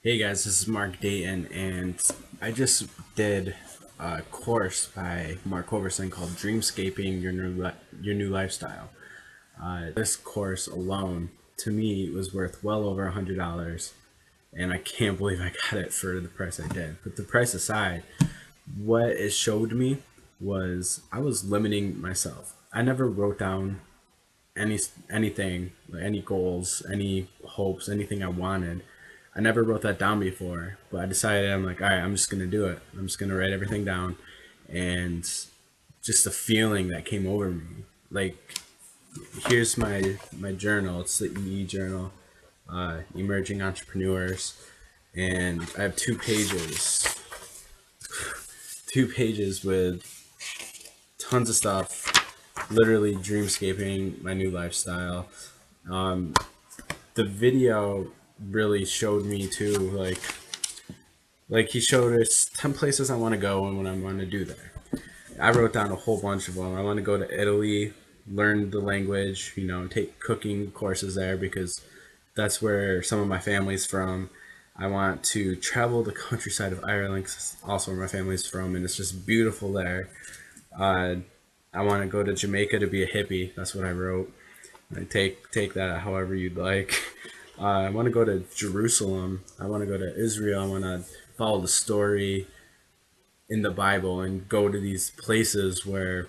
Hey guys, this is Mark Dayton, and I just did a course by Mark Overson called "DreamScaping Your New Lifestyle." This course alone, to me, was worth well over $100, and I can't believe I got it for the price I did. But the price aside, what it showed me was I was limiting myself. I never wrote down anything, like any goals, any hopes, anything I wanted. I never wrote that down before, but I decided I'm like, all right, I'm just gonna do it. I'm just gonna write everything down, and just the feeling that came over me. Like, here's my journal. It's the EE journal, Emerging Entrepreneurs, and I have two pages with tons of stuff. Literally, dreamscaping my new lifestyle. The video really showed me too, like he showed us 10 places I want to go and what I want to do there. I wrote down a whole bunch of them. I want to go to Italy, learn the language, take cooking courses there because that's where some of my family's from. I want to travel the countryside of Ireland, 'cause it's also where my family's from, and it's just beautiful there. uh, I want to go to Jamaica to be a hippie. That's what I wrote. Take that however you'd like. I want to go to Jerusalem. I want to go to Israel. I want to follow the story in the Bible and go to these places where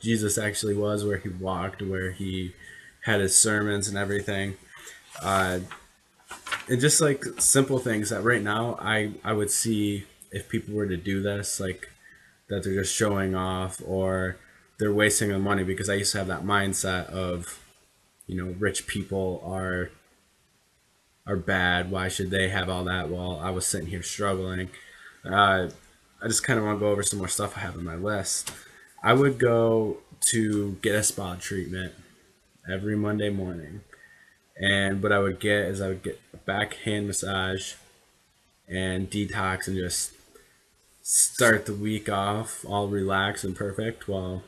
Jesus actually was, where he walked, where he had his sermons and everything. Uh, and just like simple things that right now I would see if people were to do this, like that they're just showing off or they're wasting their money, because I used to have that mindset of, rich people are bad. Why should they have all that while I was sitting here struggling? Uh, I just kind of want to go over some more stuff I have on my list. I would go to get a spa treatment every Monday morning. And what I would get is I would get a back hand massage and detox and just start the week off all relaxed and perfect while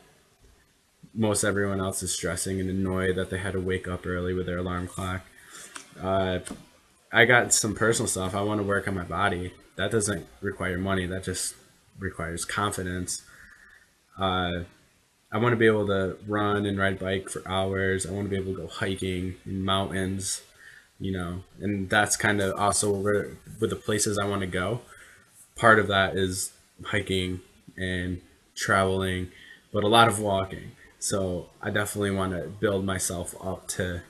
most everyone else is stressing and annoyed that they had to wake up early with their alarm clock. Uh, I got some personal stuff. I want to work on my body. That doesn't require money. That just requires confidence. Uh, I want to be able to run and ride bike for hours. I want to be able to go hiking in mountains, and that's kind of also where, with the places I want to go. Part of that is hiking and traveling, but a lot of walking. So I definitely want to build myself up to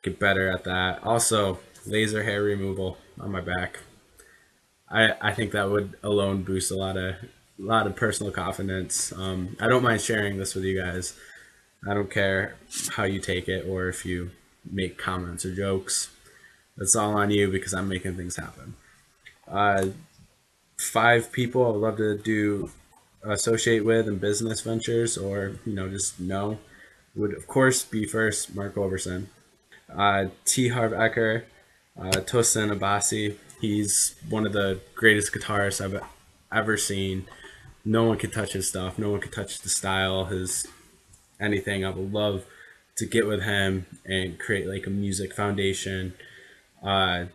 get better at that. Also, laser hair removal on my back. I think that would alone boost a lot of personal confidence. I don't mind sharing this with you guys. I don't care how you take it or if you make comments or jokes. That's all on you because I'm making things happen. Uh, 5 people I would love to do associate with in business ventures, or just know, would of course be first Mark Overson, T. Harv Eker, Tosin Abasi. He's one of the greatest guitarists I've ever seen. No one could touch his stuff. No one could touch the style, his anything. I would love to get with him and create like a music foundation, uh,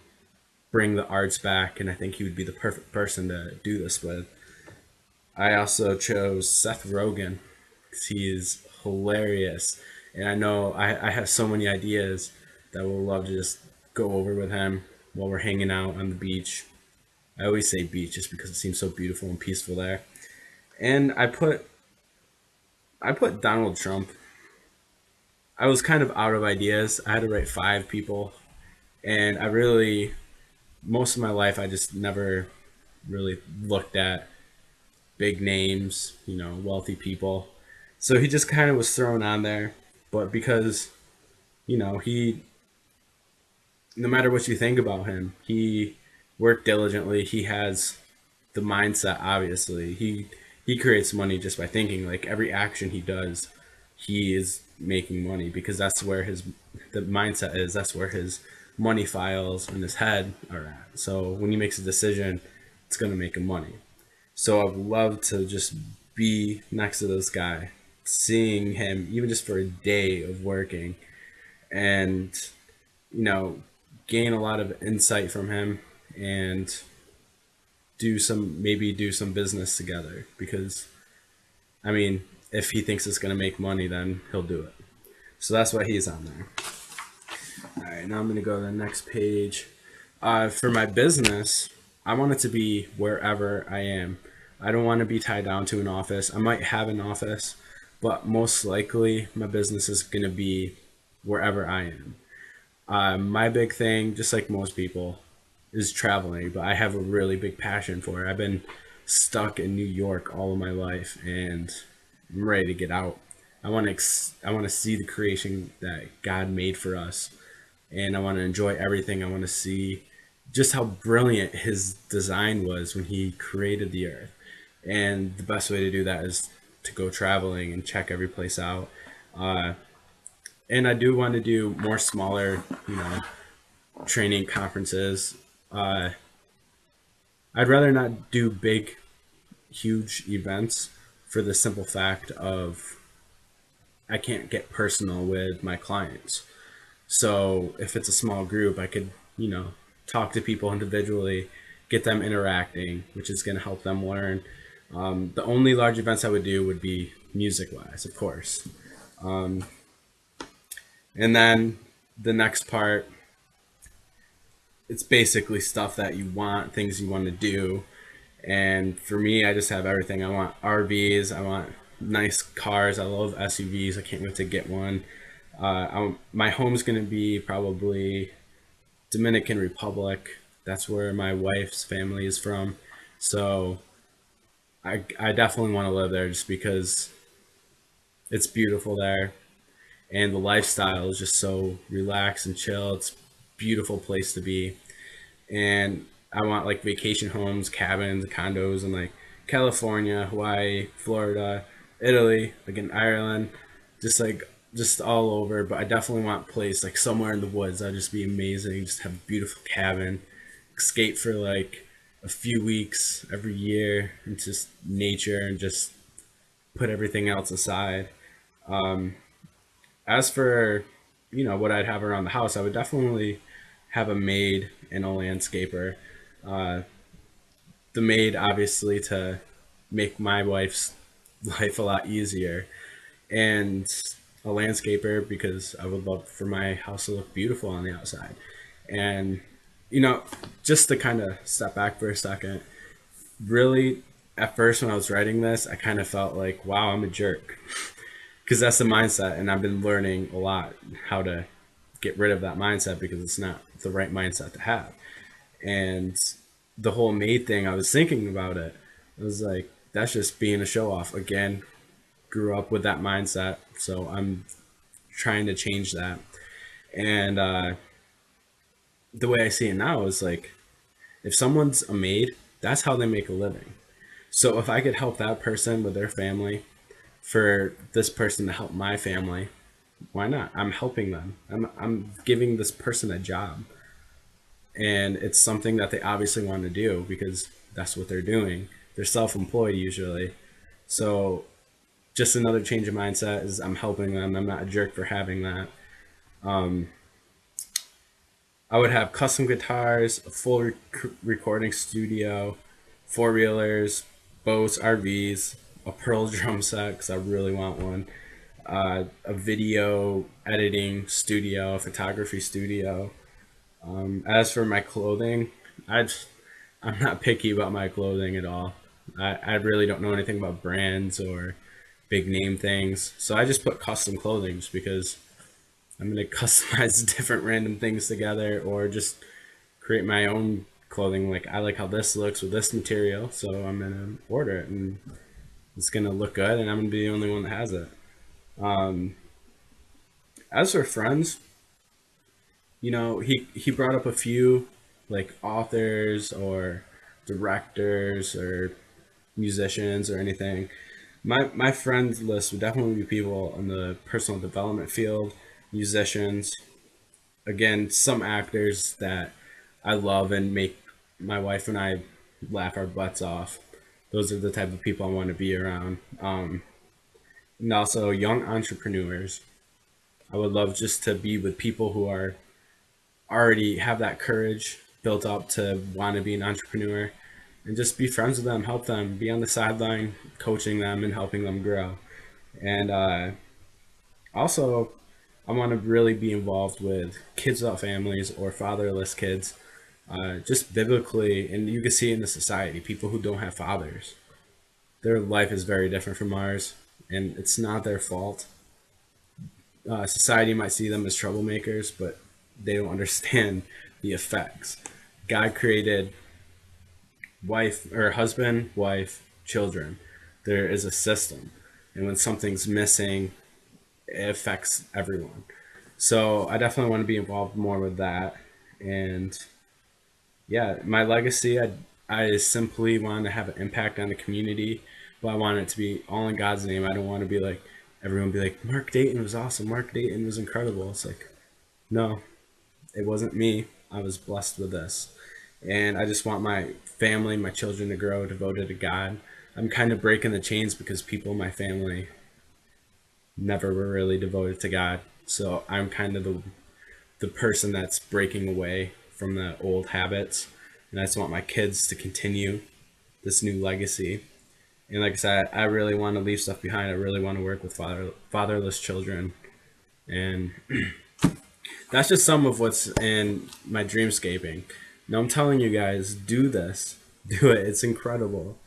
bring the arts back, and I think he would be the perfect person to do this with. I also chose Seth Rogen because he is hilarious, and I know I have so many ideas that we'll love to just go over with him while we're hanging out on the beach. I always say beach just because it seems so beautiful and peaceful there. And I put Donald Trump. I was kind of out of ideas. I had to write 5 people, and I really, most of my life I just never really looked at big names, wealthy people. So he just kind of was thrown on there. But because, he, no matter what you think about him, he worked diligently. He has the mindset, obviously. He creates money just by thinking. Like every action he does, he is making money because that's where the mindset is. That's where his money files in his head are at. So when he makes a decision, it's going to make him money. So I'd love to just be next to this guy, seeing him even just for a day of working, and you know gain a lot of insight from him and do some business together, because I mean, if he thinks it's going to make money, then he'll do it. So that's why he's on there. All right, now I'm going to go to the next page. For my business, I want it to be wherever I am. I don't want to be tied down to an office. I might have an office, but most likely my business is going to be wherever I am. My big thing, just like most people, is traveling, but I have a really big passion for it. I've been stuck in New York all of my life, and I'm ready to get out. I want to see the creation that God made for us, and I want to enjoy everything. I want to see just how brilliant His design was when He created the earth. And the best way to do that is to go traveling and check every place out. Uh, and I do want to do more smaller, training conferences. Uh, I'd rather not do big, huge events for the simple fact of I can't get personal with my clients. So if it's a small group, I could, talk to people individually, get them interacting, which is going to help them learn. The only large events I would do would be music wise, of course. And then the next part, it's basically stuff that you want, things you want to do. And for me, I just have everything. I want RVs, I want nice cars, I love SUVs, I can't wait to get one. My home's going to be probably Dominican Republic. That's where my wife's family is from. So I definitely want to live there just because it's beautiful there, and the lifestyle is just so relaxed and chill. It's a beautiful place to be. And I want like vacation homes, cabins, condos in like California, Hawaii, Florida, Italy, like in Ireland, just like just all over. But I definitely want a place like somewhere in the woods. That'd just be amazing. Just have a beautiful cabin, skate for like a few weeks every year into just nature and just put everything else aside. As for what I'd have around the house, I would definitely have a maid and a landscaper. Uh, the maid, obviously, to make my wife's life a lot easier, and a landscaper because I would love for my house to look beautiful on the outside. And you know, just to kind of step back for a second, really, at first when I was writing this, I kind of felt like, wow, I'm a jerk, because that's the mindset, and I've been learning a lot how to get rid of that mindset because it's not the right mindset to have. And the whole maid thing, I was thinking about it. I was like, that's just being a show off. Again, grew up with that mindset, so I'm trying to change that. And the way I see it now is like, if someone's a maid, that's how they make a living. So if I could help that person with their family, for this person to help my family, why not? I'm helping them. I'm giving this person a job, and it's something that they obviously want to do because that's what they're doing. They're self-employed usually. So just another change of mindset is I'm helping them. I'm not a jerk for having that. I would have custom guitars, a full recording studio, four wheelers, boats, RVs, a Pearl drum set because I really want one, a video editing studio, photography studio. As for my clothing, I'm not picky about my clothing at all. I really don't know anything about brands or big name things. So I just put custom clothing just because I'm going to customize different random things together or just create my own clothing. Like, I like how this looks with this material, so I'm going to order it and it's going to look good and I'm going to be the only one that has it. As for friends, he brought up a few like authors or directors or musicians or anything. My friends list would definitely be people in the personal development field, musicians, again, some actors that I love and make my wife and I laugh our butts off. Those are the type of people I want to be around. And also young entrepreneurs. I would love just to be with people who are already have that courage built up to want to be an entrepreneur, and just be friends with them, help them, be on the sideline, coaching them and helping them grow. And also, I want to really be involved with kids without families or fatherless kids, just biblically. And you can see in the society, people who don't have fathers, their life is very different from ours, and it's not their fault. Society might see them as troublemakers, but they don't understand the effects. God created wife or husband, wife, children. There is a system, and when something's missing, it affects everyone. So I definitely want to be involved more with that. And yeah, my legacy, I simply want to have an impact on the community, but I want it to be all in God's name. I don't want to be like, everyone be like, Mark Dayton was awesome. Mark Dayton was incredible. It's like, no, it wasn't me. I was blessed with this. And I just want my family, my children to grow devoted to God. I'm kind of breaking the chains because people in my family never were really devoted to God. So I'm kind of the person that's breaking away from the old habits. And I just want my kids to continue this new legacy. And like I said, I really want to leave stuff behind. I really want to work with fatherless children. And that's just some of what's in my dreamscaping. Now I'm telling you guys, do this. Do it. It's incredible.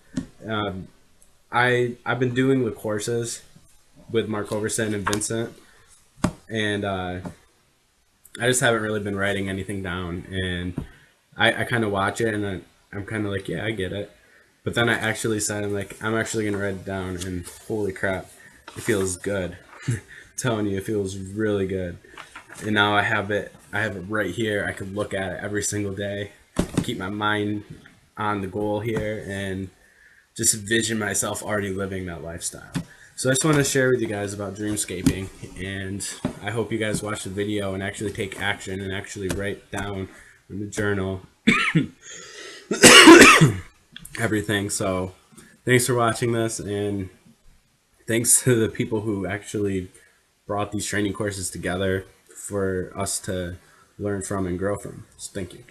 Um, I've been doing the courses with Mark Overson and Vincent, and I just haven't really been writing anything down. And I kind of watch it, and I'm kind of like, yeah, I get it. But then I actually said, I'm actually gonna write it down, and holy crap, it feels good. Telling you, it feels really good. And now I have it right here. I could look at it every single day, keep my mind on the goal here, and just vision myself already living that lifestyle. So I just want to share with you guys about dreamscaping, and I hope you guys watch the video and actually take action and actually write down in the journal everything. So thanks for watching this, and thanks to the people who actually brought these training courses together for us to learn from and grow from. So thank you.